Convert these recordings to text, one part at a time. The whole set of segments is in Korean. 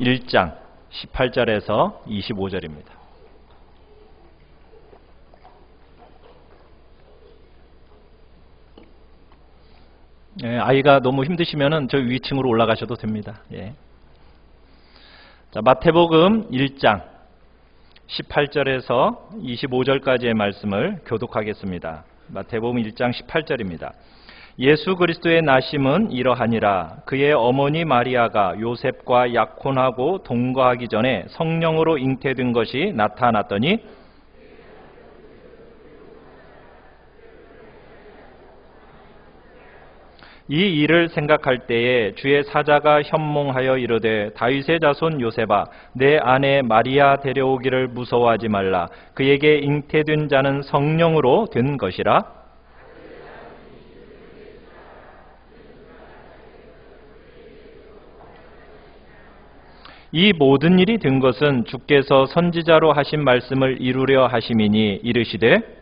1장 18절에서 25절입니다. 아이가 너무 힘드시면은 저 위층으로 올라가셔도 됩니다. 예. 자, 마태복음 1장 18절에서 25절까지의 말씀을 교독하겠습니다. 마태복음 1장 18절입니다. 예수 그리스도의 나심은 이러하니라. 그의 어머니 마리아가 요셉과 약혼하고 동거하기 전에 성령으로 잉태된 것이 나타났더니 이 일을 생각할 때에 주의 사자가 현몽하여 이르되 다윗의 자손 요셉아 내 아내 마리아 데려오기를 무서워하지 말라. 그에게 잉태된 자는 성령으로 된 것이라. 이 모든 일이 된 것은 주께서 선지자로 하신 말씀을 이루려 하심이니 이르시되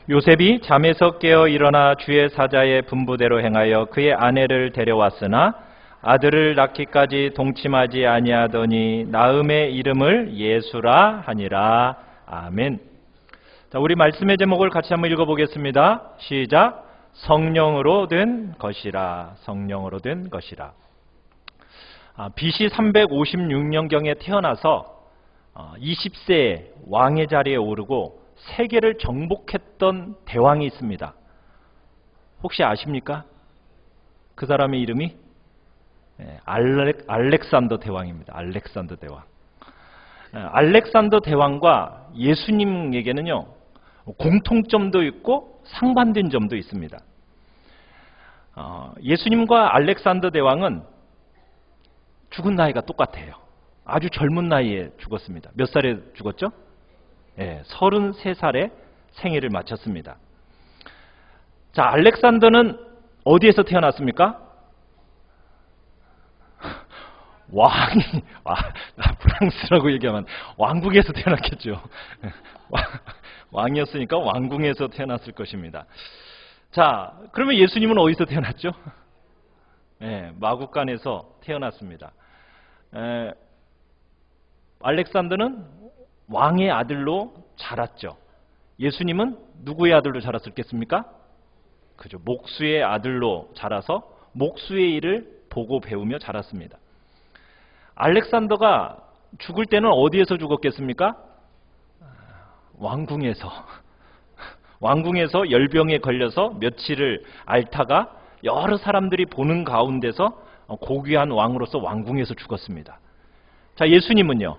요셉이 잠에서 깨어 일어나 주의 사자의 분부대로 행하여 그의 아내를 데려왔으나 아들을 낳기까지 동침하지 아니하더니 낳음의 이름을 예수라 하니라. 아멘. 자, 우리 말씀의 제목을 같이 한번 읽어보겠습니다. 시작. 성령으로 된 것이라. 성령으로 된 것이라. BC 356년경에 태어나서 20세에 왕의 자리에 오르고 세계를 정복했던 대왕이 있습니다. 혹시 아십니까? 그 사람의 이름이 알렉산더 대왕입니다. 알렉산더 대왕. 알렉산더 대왕과 예수님에게는요 공통점도 있고 상반된 점도 있습니다. 예수님과 알렉산더 대왕은 죽은 나이가 똑같아요. 아주 젊은 나이에 죽었습니다. 몇 살에 죽었죠? 33살에 생애를 마쳤습니다. 자, 알렉산더는 어디에서 태어났습니까? 프랑스라고 얘기하면 왕국에서 태어났겠죠. 왕이었으니까 왕궁에서 태어났을 것입니다. 자, 그러면 예수님은 어디서 태어났죠? 마국간에서 태어났습니다. 알렉산더는 왕의 아들로 자랐죠. 예수님은 누구의 아들로 자랐었겠습니까? 그죠. 목수의 아들로 자라서 목수의 일을 보고 배우며 자랐습니다. 알렉산더가 죽을 때는 어디에서 죽었겠습니까? 왕궁에서. 왕궁에서 열병에 걸려서 며칠을 앓다가 여러 사람들이 보는 가운데서 고귀한 왕으로서 왕궁에서 죽었습니다. 자, 예수님은요.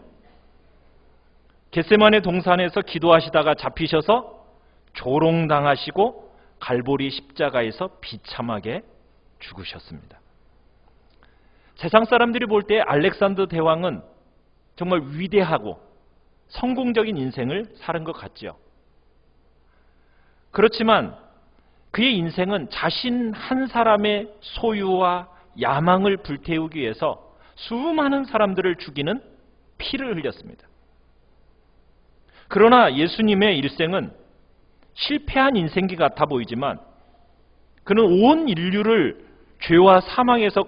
겟세마네 동산에서 기도하시다가 잡히셔서 조롱당하시고 갈보리 십자가에서 비참하게 죽으셨습니다. 세상 사람들이 볼 때 알렉산더 대왕은 정말 위대하고 성공적인 인생을 살은 것 같죠. 그렇지만 그의 인생은 자신 한 사람의 소유와 야망을 불태우기 위해서 수많은 사람들을 죽이는 피를 흘렸습니다. 그러나 예수님의 일생은 실패한 인생기 같아 보이지만 그는 온 인류를 죄와 사망에서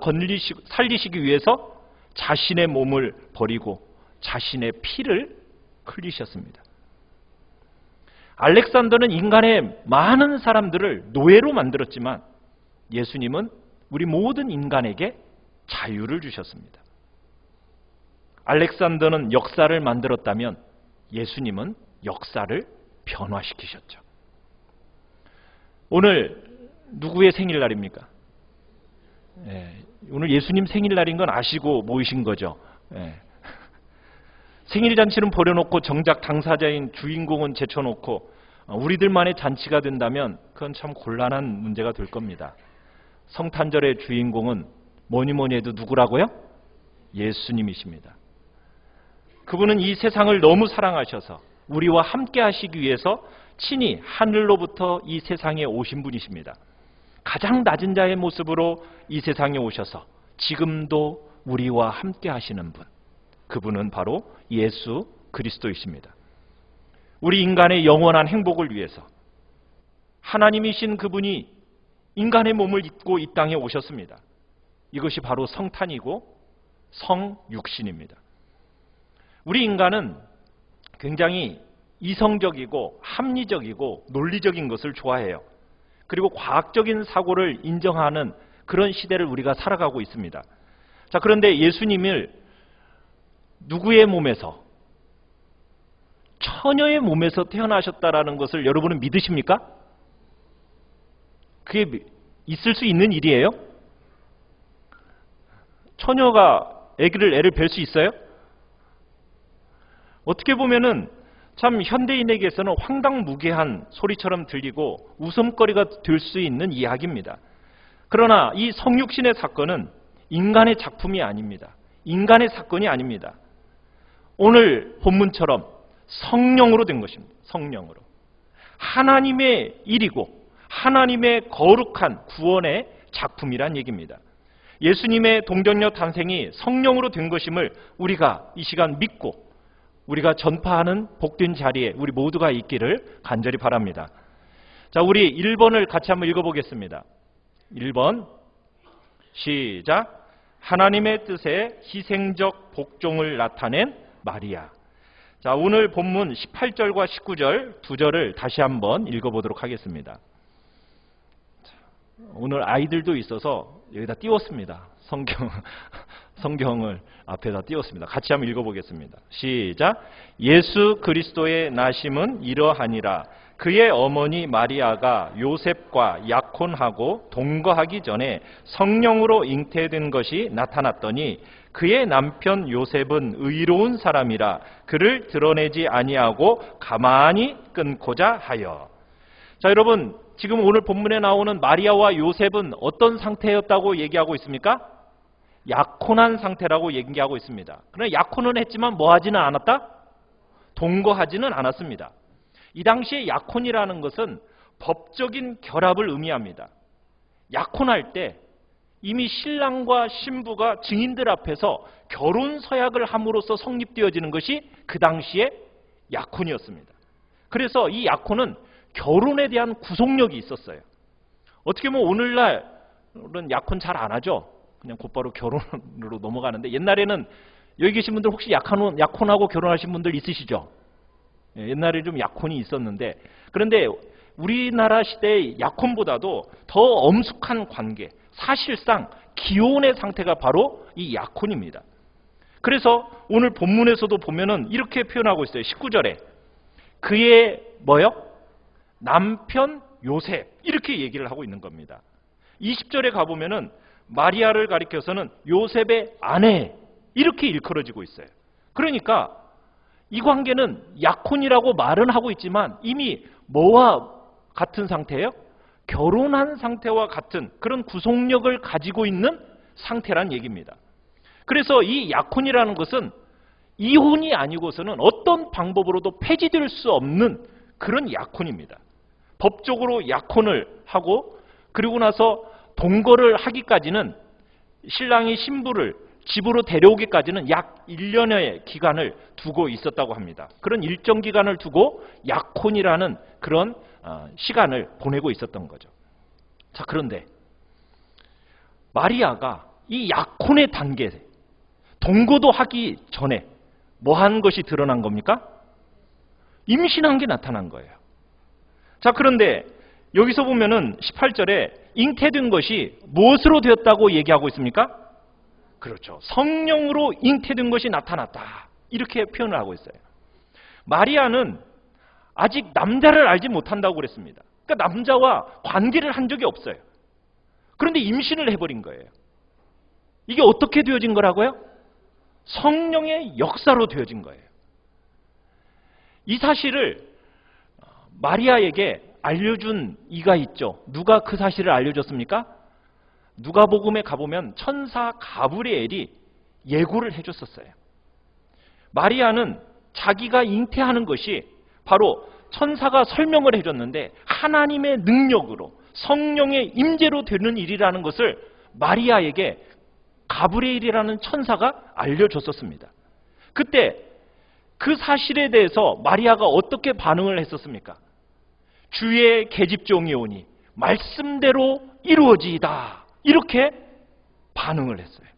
살리시기 위해서 자신의 몸을 버리고 자신의 피를 흘리셨습니다. 알렉산더는 인간의 많은 사람들을 노예로 만들었지만 예수님은 우리 모든 인간에게 자유를 주셨습니다. 알렉산더는 역사를 만들었다면 예수님은 역사를 변화시키셨죠. 오늘 누구의 생일날입니까? 오늘 예수님 생일날인 건 아시고 모이신 거죠. 생일잔치는 버려놓고 정작 당사자인 주인공은 제쳐놓고 우리들만의 잔치가 된다면 그건 참 곤란한 문제가 될 겁니다. 성탄절의 주인공은 뭐니 해도 누구라고요? 예수님이십니다. 그분은 이 세상을 너무 사랑하셔서 우리와 함께 하시기 위해서 친히 하늘로부터 이 세상에 오신 분이십니다. 가장 낮은 자의 모습으로 이 세상에 오셔서 지금도 우리와 함께 하시는 분, 그분은 바로 예수 그리스도이십니다. 우리 인간의 영원한 행복을 위해서 하나님이신 그분이 인간의 몸을 입고 이 땅에 오셨습니다. 이것이 바로 성탄이고 성육신입니다. 우리 인간은 굉장히 이성적이고 합리적이고 논리적인 것을 좋아해요. 그리고 과학적인 사고를 인정하는 그런 시대를 우리가 살아가고 있습니다. 자, 그런데 예수님을 누구의 몸에서? 처녀의 몸에서 태어나셨다라는 것을 여러분은 믿으십니까? 그게 있을 수 있는 일이에요? 처녀가 애를 뵐 수 있어요? 어떻게 보면은 참 현대인에게서는 황당무계한 소리처럼 들리고 웃음거리가 될 수 있는 이야기입니다. 그러나 이 성육신의 사건은 인간의 작품이 아닙니다. 인간의 사건이 아닙니다. 오늘 본문처럼 성령으로 된 것입니다. 성령으로. 하나님의 일이고 하나님의 거룩한 구원의 작품이란 얘기입니다. 예수님의 동정녀 탄생이 성령으로 된 것임을 우리가 이 시간 믿고 우리가 전파하는 복된 자리에 우리 모두가 있기를 간절히 바랍니다. 자, 우리 1번을 같이 한번 읽어보겠습니다. 1번 시작. 하나님의 뜻에 희생적 복종을 나타낸 마리아. 자, 오늘 본문 18절과 19절 두 절을 다시 한번 읽어보도록 하겠습니다. 오늘 아이들도 있어서 여기다 띄웠습니다. 성경을 앞에다 띄웠습니다. 같이 한번 읽어보겠습니다. 시작. 예수 그리스도의 나심은 이러하니라. 그의 어머니 마리아가 요셉과 약혼하고 동거하기 전에 성령으로 잉태된 것이 나타났더니 그의 남편 요셉은 의로운 사람이라 그를 드러내지 아니하고 가만히 끊고자 하여. 자, 여러분, 지금 오늘 본문에 나오는 마리아와 요셉은 어떤 상태였다고 얘기하고 있습니까? 약혼한 상태라고 얘기하고 있습니다. 그러나 약혼은 했지만 뭐 하지는 않았다? 동거하지는 않았습니다. 이 당시에 약혼이라는 것은 법적인 결합을 의미합니다. 약혼할 때 이미 신랑과 신부가 증인들 앞에서 결혼 서약을 함으로써 성립되어지는 것이 그 당시에 약혼이었습니다. 그래서 이 약혼은 결혼에 대한 구속력이 있었어요. 어떻게 보면 오늘날은 약혼 잘 안 하죠. 그냥 곧바로 결혼으로 넘어가는데 옛날에는 여기 계신 분들 혹시 약혼하고 결혼하신 분들 있으시죠? 옛날에 좀 약혼이 있었는데 그런데 우리나라 시대의 약혼보다도 더 엄숙한 관계, 사실상 기혼의 상태가 바로 이 약혼입니다. 그래서 오늘 본문에서도 보면은 이렇게 표현하고 있어요. 19절에 그의 뭐요? 남편 요셉 이렇게 얘기를 하고 있는 겁니다. 20절에 가보면은 마리아를 가리켜서는 요셉의 아내 이렇게 일컬어지고 있어요. 그러니까 이 관계는 약혼이라고 말은 하고 있지만 이미 뭐와 같은 상태예요? 결혼한 상태와 같은 그런 구속력을 가지고 있는 상태란 얘기입니다. 그래서 이 약혼이라는 것은 이혼이 아니고서는 어떤 방법으로도 폐지될 수 없는 그런 약혼입니다. 법적으로 약혼을 하고 그리고 나서 동거를 하기까지는 신랑이 신부를 집으로 데려오기까지는 약 1년의 기간을 두고 있었다고 합니다. 그런 일정 기간을 두고 약혼이라는 그런 시간을 보내고 있었던 거죠. 자, 그런데 마리아가 이 약혼의 단계, 동거도 하기 전에 뭐 한 것이 드러난 겁니까? 임신한 게 나타난 거예요. 자, 그런데 여기서 보면은 18절에 잉태된 것이 무엇으로 되었다고 얘기하고 있습니까? 그렇죠. 성령으로 잉태된 것이 나타났다. 이렇게 표현을 하고 있어요. 마리아는 아직 남자를 알지 못한다고 그랬습니다. 그러니까 남자와 관계를 한 적이 없어요. 그런데 임신을 해버린 거예요. 이게 어떻게 되어진 거라고요? 성령의 역사로 되어진 거예요. 이 사실을 마리아에게 알려준 이가 있죠. 누가 그 사실을 알려줬습니까? 누가복음에 가보면 천사 가브리엘이 예고를 해줬었어요. 마리아는 자기가 잉태하는 것이 바로 천사가 설명을 해줬는데 하나님의 능력으로 성령의 임재로 되는 일이라는 것을 마리아에게 가브리엘이라는 천사가 알려줬었습니다. 그때 그 사실에 대해서 마리아가 어떻게 반응을 했었습니까? 주의 계집종이 오니 말씀대로 이루어지이다. 이렇게 반응을 했어요.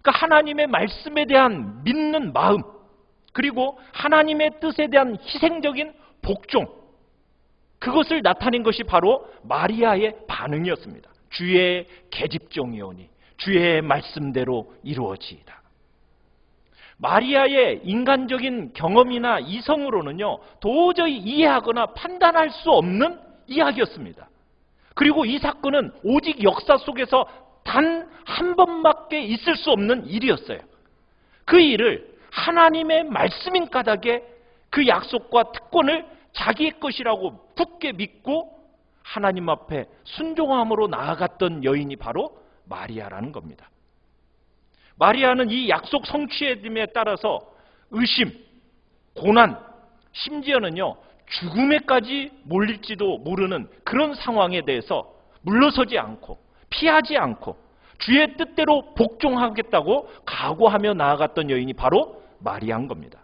그러니까 하나님의 말씀에 대한 믿는 마음, 그리고 하나님의 뜻에 대한 희생적인 복종, 그것을 나타낸 것이 바로 마리아의 반응이었습니다. 주의 계집종이 오니 주의 말씀대로 이루어지이다. 마리아의 인간적인 경험이나 이성으로는요, 도저히 이해하거나 판단할 수 없는 이야기였습니다. 그리고 이 사건은 오직 역사 속에서 단 한 번밖에 있을 수 없는 일이었어요. 그 일을 하나님의 말씀인 까닭에 그 약속과 특권을 자기의 것이라고 굳게 믿고 하나님 앞에 순종함으로 나아갔던 여인이 바로 마리아라는 겁니다. 마리아는 이 약속 성취됨에 따라서 의심, 고난, 심지어는요 죽음에까지 몰릴지도 모르는 그런 상황에 대해서 물러서지 않고 피하지 않고 주의 뜻대로 복종하겠다고 각오하며 나아갔던 여인이 바로 마리아인 겁니다.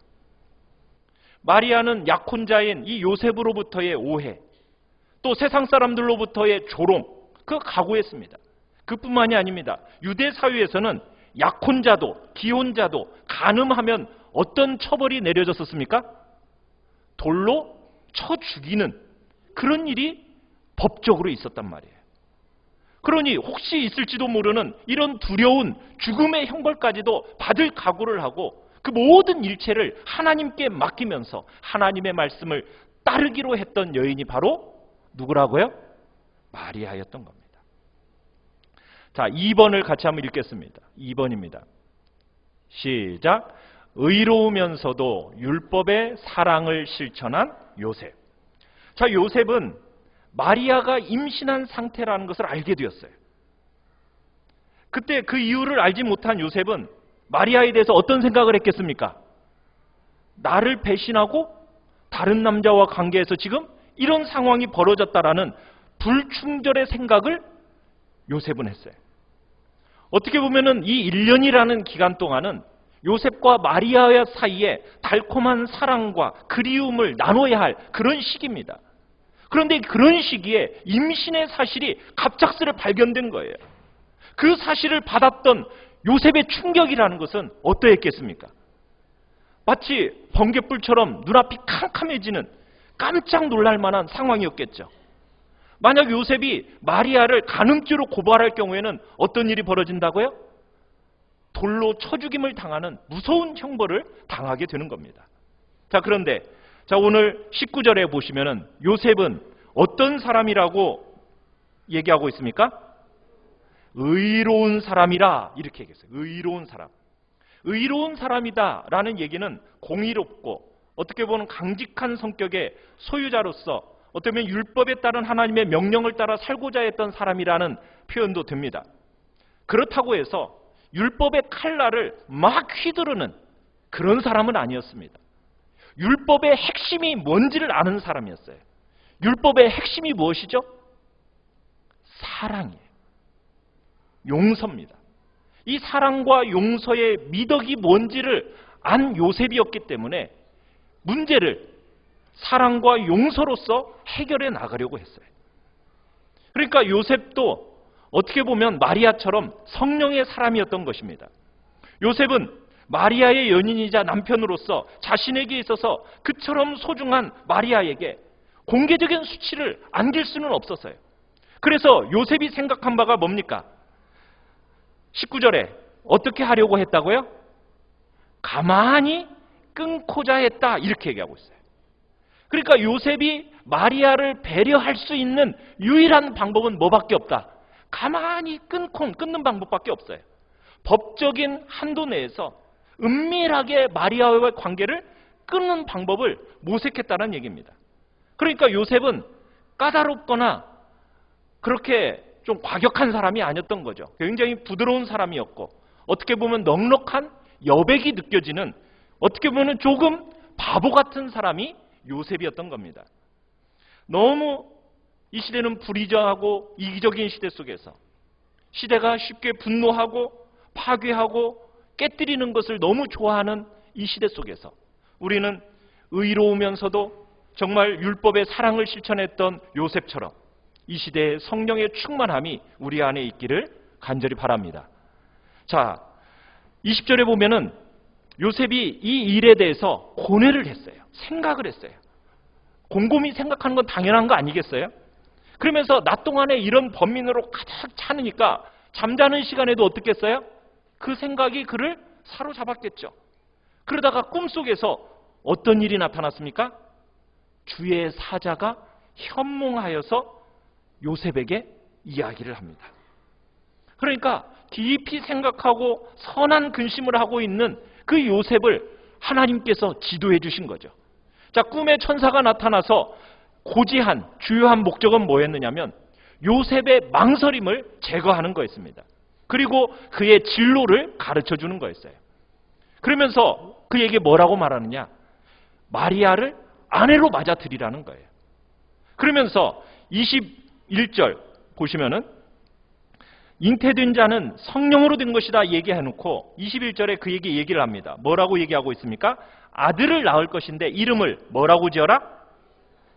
마리아는 약혼자인 이 요셉으로부터의 오해, 또 세상 사람들로부터의 조롱, 그거 각오했습니다. 그뿐만이 아닙니다. 유대 사회에서는 약혼자도 기혼자도 간음하면 어떤 처벌이 내려졌었습니까? 돌로 쳐 죽이는 그런 일이 법적으로 있었단 말이에요. 그러니 혹시 있을지도 모르는 이런 두려운 죽음의 형벌까지도 받을 각오를 하고 그 모든 일체를 하나님께 맡기면서 하나님의 말씀을 따르기로 했던 여인이 바로 누구라고요? 마리아였던 겁니다. 자, 2번을 같이 한번 읽겠습니다. 2번입니다. 시작. 의로우면서도 율법의 사랑을 실천한 요셉. 자, 요셉은 마리아가 임신한 상태라는 것을 알게 되었어요. 그때 그 이유를 알지 못한 요셉은 마리아에 대해서 어떤 생각을 했겠습니까? 나를 배신하고 다른 남자와 관계해서 지금 이런 상황이 벌어졌다라는 불충절의 생각을 요셉은 했어요. 어떻게 보면은 이 1년이라는 기간 동안은 요셉과 마리아 사이에 달콤한 사랑과 그리움을 나눠야 할 그런 시기입니다. 그런데 그런 시기에 임신의 사실이 갑작스레 발견된 거예요. 그 사실을 받았던 요셉의 충격이라는 것은 어떠했겠습니까? 마치 번갯불처럼 눈앞이 캄캄해지는 깜짝 놀랄 만한 상황이었겠죠. 만약 요셉이 마리아를 간음죄로 고발할 경우에는 어떤 일이 벌어진다고요? 돌로 쳐 죽임을 당하는 무서운 형벌을 당하게 되는 겁니다. 자, 그런데 오늘 19절에 보시면은 요셉은 어떤 사람이라고 얘기하고 있습니까? 의로운 사람이라 이렇게 얘기했어요. 의로운 사람. 의로운 사람이다라는 얘기는 공의롭고 어떻게 보면 강직한 성격의 소유자로서 어떻게 보면 율법에 따른 하나님의 명령을 따라 살고자 했던 사람이라는 표현도 됩니다. 그렇다고 해서 율법의 칼날을 막 휘두르는 그런 사람은 아니었습니다. 율법의 핵심이 뭔지를 아는 사람이었어요. 율법의 핵심이 무엇이죠? 사랑이에요. 용서입니다. 이 사랑과 용서의 미덕이 뭔지를 안 요셉이었기 때문에 문제를 사랑과 용서로서 해결해 나가려고 했어요. 그러니까 요셉도 어떻게 보면 마리아처럼 성령의 사람이었던 것입니다. 요셉은 마리아의 연인이자 남편으로서 자신에게 있어서 그처럼 소중한 마리아에게 공개적인 수치를 안길 수는 없었어요. 그래서 요셉이 생각한 바가 뭡니까? 19절에 어떻게 하려고 했다고요? 가만히 끊고자 했다 이렇게 얘기하고 있어요. 그러니까 요셉이 마리아를 배려할 수 있는 유일한 방법은 뭐밖에 없다? 가만히 끊는 방법밖에 없어요. 법적인 한도 내에서 은밀하게 마리아와의 관계를 끊는 방법을 모색했다는 얘기입니다. 그러니까 요셉은 까다롭거나 그렇게 좀 과격한 사람이 아니었던 거죠. 굉장히 부드러운 사람이었고 어떻게 보면 넉넉한 여백이 느껴지는 어떻게 보면 조금 바보 같은 사람이 요셉이었던 겁니다. 너무 이 시대는 불의자하고 이기적인 시대 속에서 시대가 쉽게 분노하고 파괴하고 깨뜨리는 것을 너무 좋아하는 이 시대 속에서 우리는 의로우면서도 정말 율법의 사랑을 실천했던 요셉처럼 이 시대의 성령의 충만함이 우리 안에 있기를 간절히 바랍니다. 자, 20절에 보면은 요셉이 이 일에 대해서 고뇌를 했어요. 생각을 했어요. 곰곰이 생각하는 건 당연한 거 아니겠어요? 그러면서 낮 동안에 이런 번민으로 가득 차니까 잠자는 시간에도 어떻게 했어요? 그 생각이 그를 사로잡았겠죠. 그러다가 꿈속에서 어떤 일이 나타났습니까? 주의 사자가 현몽하여서 요셉에게 이야기를 합니다. 그러니까 깊이 생각하고 선한 근심을 하고 있는 그 요셉을 하나님께서 지도해 주신 거죠. 자, 꿈에 천사가 나타나서 고지한 주요한 목적은 뭐였느냐면 요셉의 망설임을 제거하는 거였습니다. 그리고 그의 진로를 가르쳐 주는 거였어요. 그러면서 그에게 뭐라고 말하느냐? 마리아를 아내로 맞아들이라는 거예요. 그러면서 21절 보시면은 잉태된 자는 성령으로 된 것이다 얘기해놓고 21절에 그에게 얘기를 합니다. 뭐라고 얘기하고 있습니까? 아들을 낳을 것인데 이름을 뭐라고 지어라?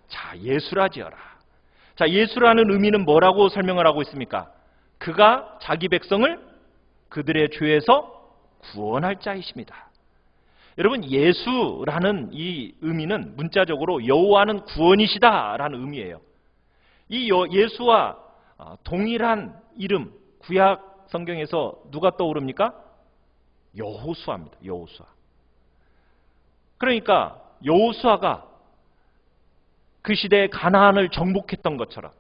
자, 예수라 지어라. 자, 예수라는 의미는 뭐라고 설명을 하고 있습니까? 그가 자기 백성을 그들의 죄에서 구원할 자이십니다. 여러분, 예수라는 이 의미는 문자적으로 여호와는 구원이시다라는 의미예요. 이 예수와 동일한 이름, 구약 성경에서 누가 떠오릅니까? 여호수아입니다. 여호수아. 그러니까 여호수아가 그 시대에 가나안을 정복했던 것처럼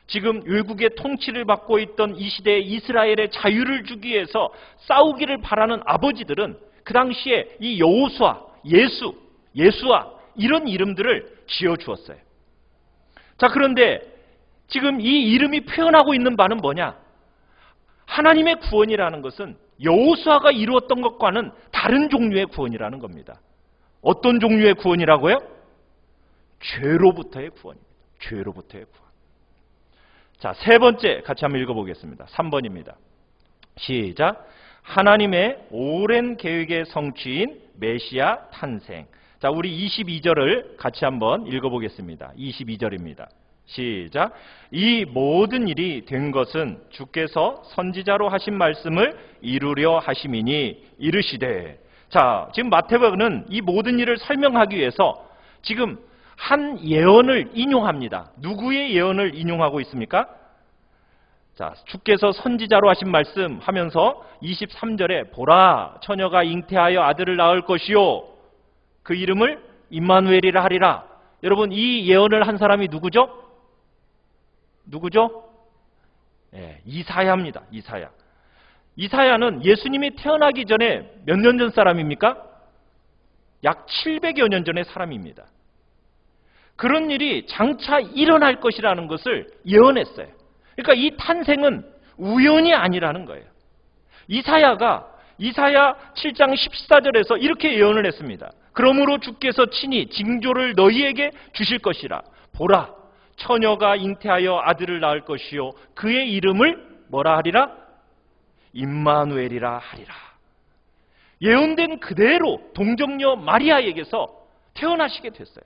지금 외국의 통치를 받고 있던 이 시대에 이스라엘의 자유를 주기 위해서 싸우기를 바라는 아버지들은 그 당시에 이 여호수아, 예수아 이런 이름들을 지어주었어요. 자, 그런데 지금 이 이름이 표현하고 있는 바는 뭐냐? 하나님의 구원이라는 것은 여호수아가 이루었던 것과는 다른 종류의 구원이라는 겁니다. 어떤 종류의 구원이라고요? 죄로부터의 구원입니다. 죄로부터의 구원. 자, 세 번째 같이 한번 읽어보겠습니다. 3번입니다. 시작. 하나님의 오랜 계획의 성취인 메시아 탄생. 자, 우리 22절을 같이 한번 읽어보겠습니다. 22절입니다. 시작. 이 모든 일이 된 것은 주께서 선지자로 하신 말씀을 이루려 하심이니 이르시되. 자, 지금 마태복음은 이 모든 일을 설명하기 위해서 지금 한 예언을 인용합니다. 누구의 예언을 인용하고 있습니까? 자, 주께서 선지자로 하신 말씀 하면서 23절에 보라, 처녀가 잉태하여 아들을 낳을 것이요 그 이름을 임마누엘이라 하리라. 여러분, 이 예언을 한 사람이 누구죠? 누구죠? 예, 이사야입니다. 이사야. 이사야는 예수님이 태어나기 전에 몇 년 전 사람입니까? 약 700여 년 전의 사람입니다. 그런 일이 장차 일어날 것이라는 것을 예언했어요. 그러니까 이 탄생은 우연이 아니라는 거예요. 이사야 7장 14절에서 이렇게 예언을 했습니다. 그러므로 주께서 친히 징조를 너희에게 주실 것이라. 보라, 처녀가 잉태하여 아들을 낳을 것이요 그의 이름을 뭐라 하리라? 임마누엘이라 하리라. 예언된 그대로 동정녀 마리아에게서 태어나시게 됐어요.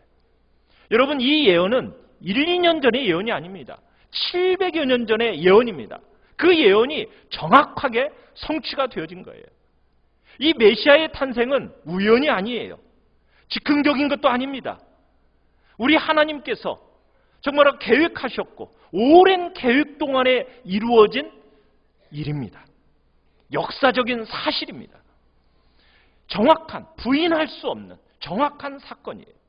여러분, 이 예언은 1, 2년 전의 예언이 아닙니다. 700여 년 전의 예언입니다. 그 예언이 정확하게 성취가 되어진 거예요. 이 메시아의 탄생은 우연이 아니에요. 즉흥적인 것도 아닙니다. 우리 하나님께서 정말 계획하셨고 오랜 계획 동안에 이루어진 일입니다. 역사적인 사실입니다. 정확한, 부인할 수 없는 정확한 사건이에요.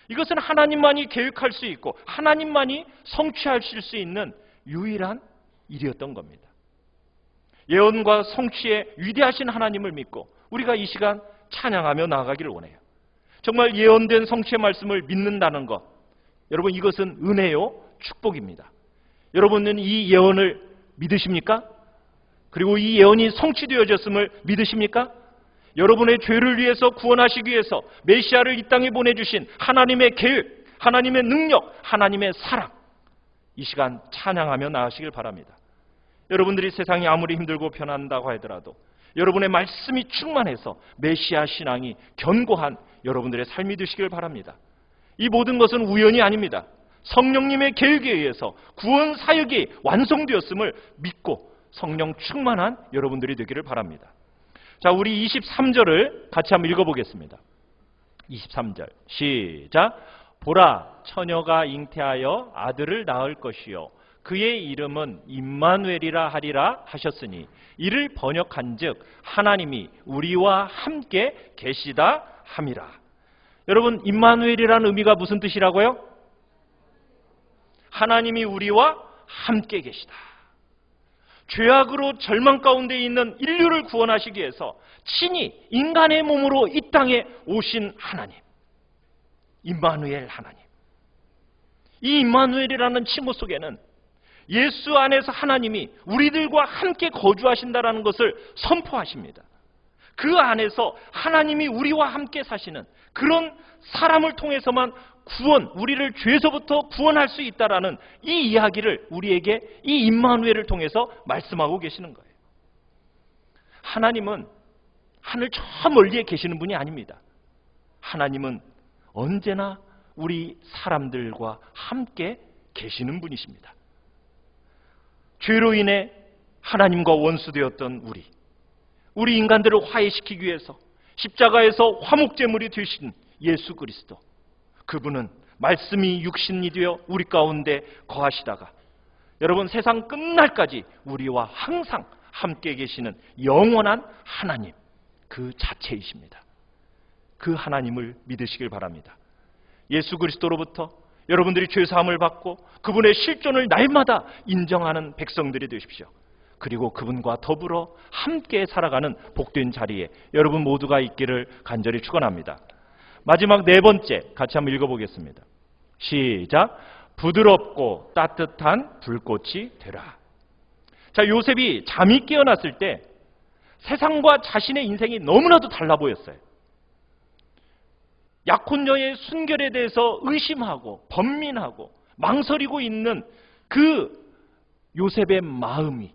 이것은 하나님만이 계획할 수 있고 하나님만이 성취하실 수 있는 유일한 일이었던 겁니다. 예언과 성취의 위대하신 하나님을 믿고 우리가 이 시간 찬양하며 나아가기를 원해요. 정말 예언된 성취의 말씀을 믿는다는 것, 여러분, 이것은 은혜요, 축복입니다. 여러분은 이 예언을 믿으십니까? 그리고 이 예언이 성취되어졌음을 믿으십니까? 여러분의 죄를 위해서 구원하시기 위해서 메시아를 이 땅에 보내주신 하나님의 계획, 하나님의 능력, 하나님의 사랑, 이 시간 찬양하며 나아가시길 바랍니다. 여러분들이 세상이 아무리 힘들고 편한다고 하더라도 여러분의 말씀이 충만해서 메시아 신앙이 견고한 여러분들의 삶이 되시길 바랍니다. 이 모든 것은 우연이 아닙니다. 성령님의 계획에 의해서 구원 사역이 완성되었음을 믿고 성령 충만한 여러분들이 되기를 바랍니다. 자, 우리 23절을 같이 한번 읽어보겠습니다. 23절 시작. 보라, 처녀가 잉태하여 아들을 낳을 것이요 그의 이름은 임마누엘이라 하리라 하셨으니 이를 번역한즉 하나님이 우리와 함께 계시다 함이라. 여러분, 임마누엘이라는 의미가 무슨 뜻이라고요? 하나님이 우리와 함께 계시다. 죄악으로 절망 가운데 있는 인류를 구원하시기 위해서 친히 인간의 몸으로 이 땅에 오신 하나님, 임마누엘 하나님. 이 임마누엘이라는 칭호 속에는 예수 안에서 하나님이 우리들과 함께 거주하신다라는 것을 선포하십니다. 그 안에서 하나님이 우리와 함께 사시는 그런 사람을 통해서만 우리를 죄에서부터 구원할 수 있다라는 이 이야기를 우리에게 이 임마누엘을 통해서 말씀하고 계시는 거예요. 하나님은 하늘 저 멀리에 계시는 분이 아닙니다. 하나님은 언제나 우리 사람들과 함께 계시는 분이십니다. 죄로 인해 하나님과 원수되었던 우리 인간들을 화해시키기 위해서 십자가에서 화목제물이 되신 예수 그리스도, 그분은 말씀이 육신이 되어 우리 가운데 거하시다가 여러분 세상 끝날까지 우리와 항상 함께 계시는 영원한 하나님 그 자체이십니다. 그 하나님을 믿으시길 바랍니다. 예수 그리스도로부터 여러분들이 죄사함을 받고 그분의 실존을 날마다 인정하는 백성들이 되십시오. 그리고 그분과 더불어 함께 살아가는 복된 자리에 여러분 모두가 있기를 간절히 축원합니다. 마지막 네 번째 같이 한번 읽어보겠습니다. 시작. 부드럽고 따뜻한 불꽃이 되라. 자, 요셉이 잠이 깨어났을 때 세상과 자신의 인생이 너무나도 달라 보였어요. 약혼녀의 순결에 대해서 의심하고 번민하고 망설이고 있는 그 요셉의 마음이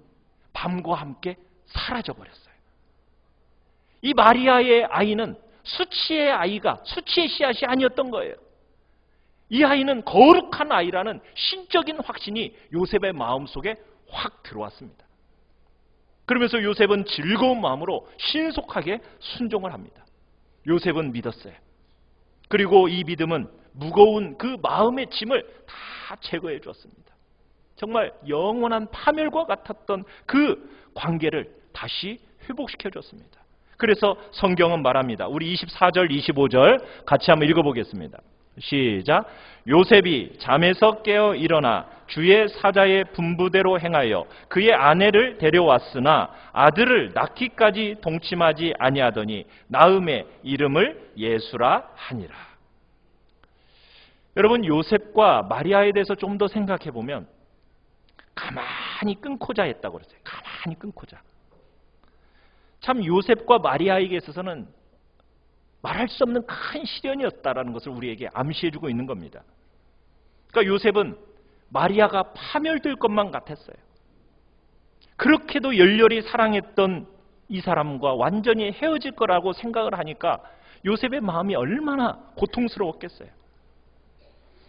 밤과 함께 사라져버렸어요. 이 마리아의 아이는 수치의 씨앗이 아니었던 거예요. 이 아이는 거룩한 아이라는 신적인 확신이 요셉의 마음속에 확 들어왔습니다. 그러면서 요셉은 즐거운 마음으로 신속하게 순종을 합니다. 요셉은 믿었어요. 그리고 이 믿음은 무거운 그 마음의 짐을 다 제거해 주었습니다. 정말 영원한 파멸과 같았던 그 관계를 다시 회복시켜 줬습니다. 그래서 성경은 말합니다. 우리 24절, 25절 같이 한번 읽어보겠습니다. 시작. 요셉이 잠에서 깨어 일어나 주의 사자의 분부대로 행하여 그의 아내를 데려왔으나 아들을 낳기까지 동침하지 아니하더니 낳음의 이름을 예수라 하니라. 여러분, 요셉과 마리아에 대해서 좀 더 생각해 보면 가만히 끊고자 했다고 그랬어요. 가만히 끊고자. 참 요셉과 마리아에게 있어서는 말할 수 없는 큰 시련이었다라는 것을 우리에게 암시해주고 있는 겁니다. 그러니까 요셉은 마리아가 파멸될 것만 같았어요. 그렇게도 열렬히 사랑했던 이 사람과 완전히 헤어질 거라고 생각을 하니까 요셉의 마음이 얼마나 고통스러웠겠어요.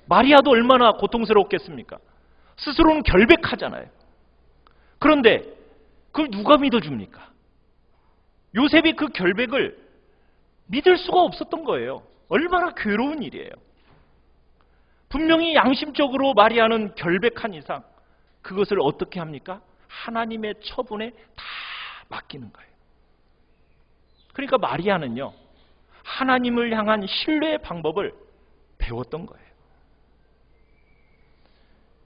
마리아도 얼마나 고통스러웠겠습니까? 스스로는 결백하잖아요. 그런데 그걸 누가 믿어줍니까? 요셉이 그 결백을 믿을 수가 없었던 거예요. 얼마나 괴로운 일이에요. 분명히 양심적으로 마리아는 결백한 이상 그것을 어떻게 합니까? 하나님의 처분에 다 맡기는 거예요. 그러니까 마리아는요, 하나님을 향한 신뢰의 방법을 배웠던 거예요.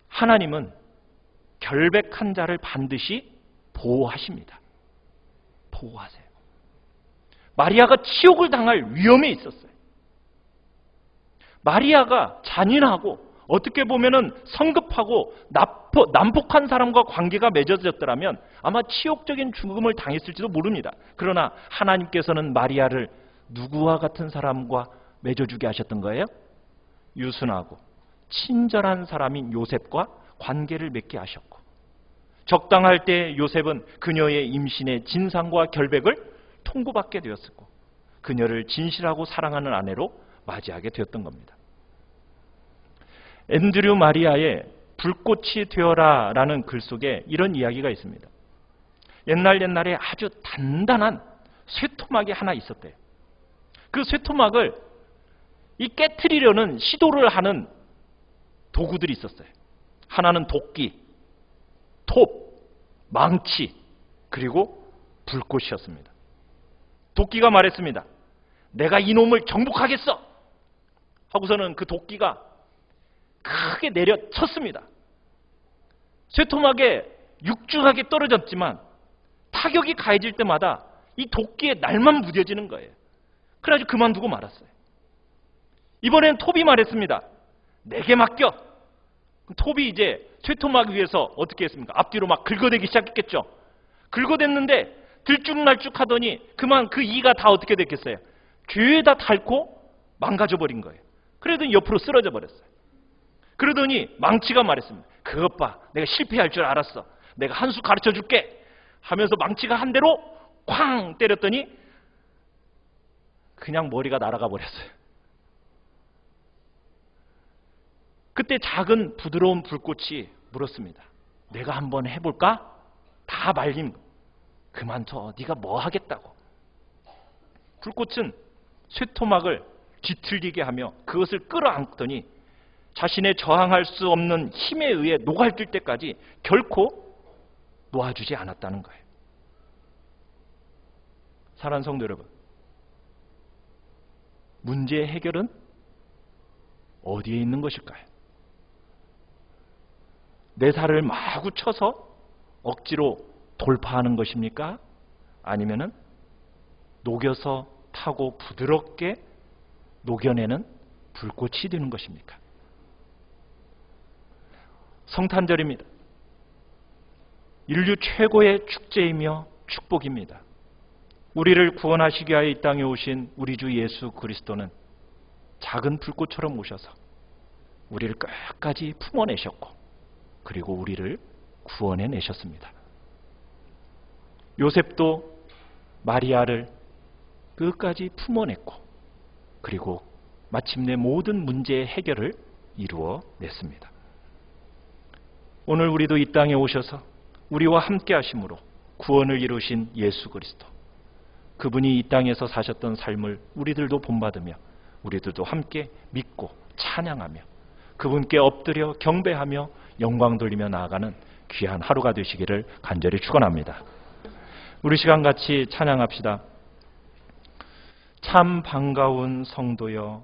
하나님은 결백한 자를 반드시 보호하십니다. 보호하세요. 마리아가 치욕을 당할 위험에 있었어요. 마리아가 잔인하고 어떻게 보면은 성급하고 난폭한 사람과 관계가 맺어졌더라면 아마 치욕적인 죽음을 당했을지도 모릅니다. 그러나 하나님께서는 마리아를 누구와 같은 사람과 맺어주게 하셨던 거예요? 유순하고 친절한 사람인 요셉과 관계를 맺게 하셨고, 적당할 때 요셉은 그녀의 임신의 진상과 결백을 통보받게 되었고 그녀를 진실하고 사랑하는 아내로 맞이하게 되었던 겁니다. 앤드류 마리아의 불꽃이 되어라 라는 글 속에 이런 이야기가 있습니다. 옛날에 아주 단단한 쇠토막이 하나 있었대요. 그 쇠토막을 깨트리려는 시도를 하는 도구들이 있었어요. 하나는 도끼, 톱, 망치, 그리고 불꽃이었습니다. 도끼가 말했습니다. 내가 이놈을 정복하겠어! 하고서는 그 도끼가 크게 내려쳤습니다. 쇠토막에 육중하게 떨어졌지만 타격이 가해질 때마다 이 도끼에 날만 무뎌지는 거예요. 그래가지고 그만두고 말았어요. 이번엔 톱이 말했습니다. 내게 맡겨. 톱이 이제 쇠토막 위에서 어떻게 했습니까? 앞뒤로 막 긁어대기 시작했겠죠. 긁어댔는데 들쭉날쭉 하더니 그만 그 이가 다 어떻게 됐겠어요? 죄에다 닳고 망가져버린 거예요. 그러더니 옆으로 쓰러져 버렸어요. 그러더니 망치가 말했습니다. 그것 봐, 내가 실패할 줄 알았어. 내가 한 수 가르쳐 줄게 하면서 망치가 한 대로 쾅 때렸더니 그냥 머리가 날아가 버렸어요. 그때 작은 부드러운 불꽃이 물었습니다. 내가 한번 해볼까? 다 말림. 그만둬. 네가 뭐 하겠다고. 불꽃은 쇠토막을 뒤틀리게 하며 그것을 끌어안더니 자신의 저항할 수 없는 힘에 의해 노갈뜰 때까지 결코 놓아주지 않았다는 거예요. 사랑하는 성도 여러분, 문제의 해결은 어디에 있는 것일까요? 내 살을 마구 쳐서 억지로 돌파하는 것입니까? 아니면은 녹여서 타고 부드럽게 녹여내는 불꽃이 되는 것입니까? 성탄절입니다. 인류 최고의 축제이며 축복입니다. 우리를 구원하시기 위하여 이 땅에 오신 우리 주 예수 그리스도는 작은 불꽃처럼 오셔서 우리를 끝까지 품어내셨고 그리고 우리를 구원해내셨습니다. 요셉도 마리아를 끝까지 품어냈고 그리고 마침내 모든 문제의 해결을 이루어냈습니다. 오늘 우리도 이 땅에 오셔서 우리와 함께 하심으로 구원을 이루신 예수 그리스도, 그분이 이 땅에서 사셨던 삶을 우리들도 본받으며 우리들도 함께 믿고 찬양하며 그분께 엎드려 경배하며 영광 돌리며 나아가는 귀한 하루가 되시기를 간절히 축원합니다. 우리 시간 같이 찬양합시다. 참 반가운 성도여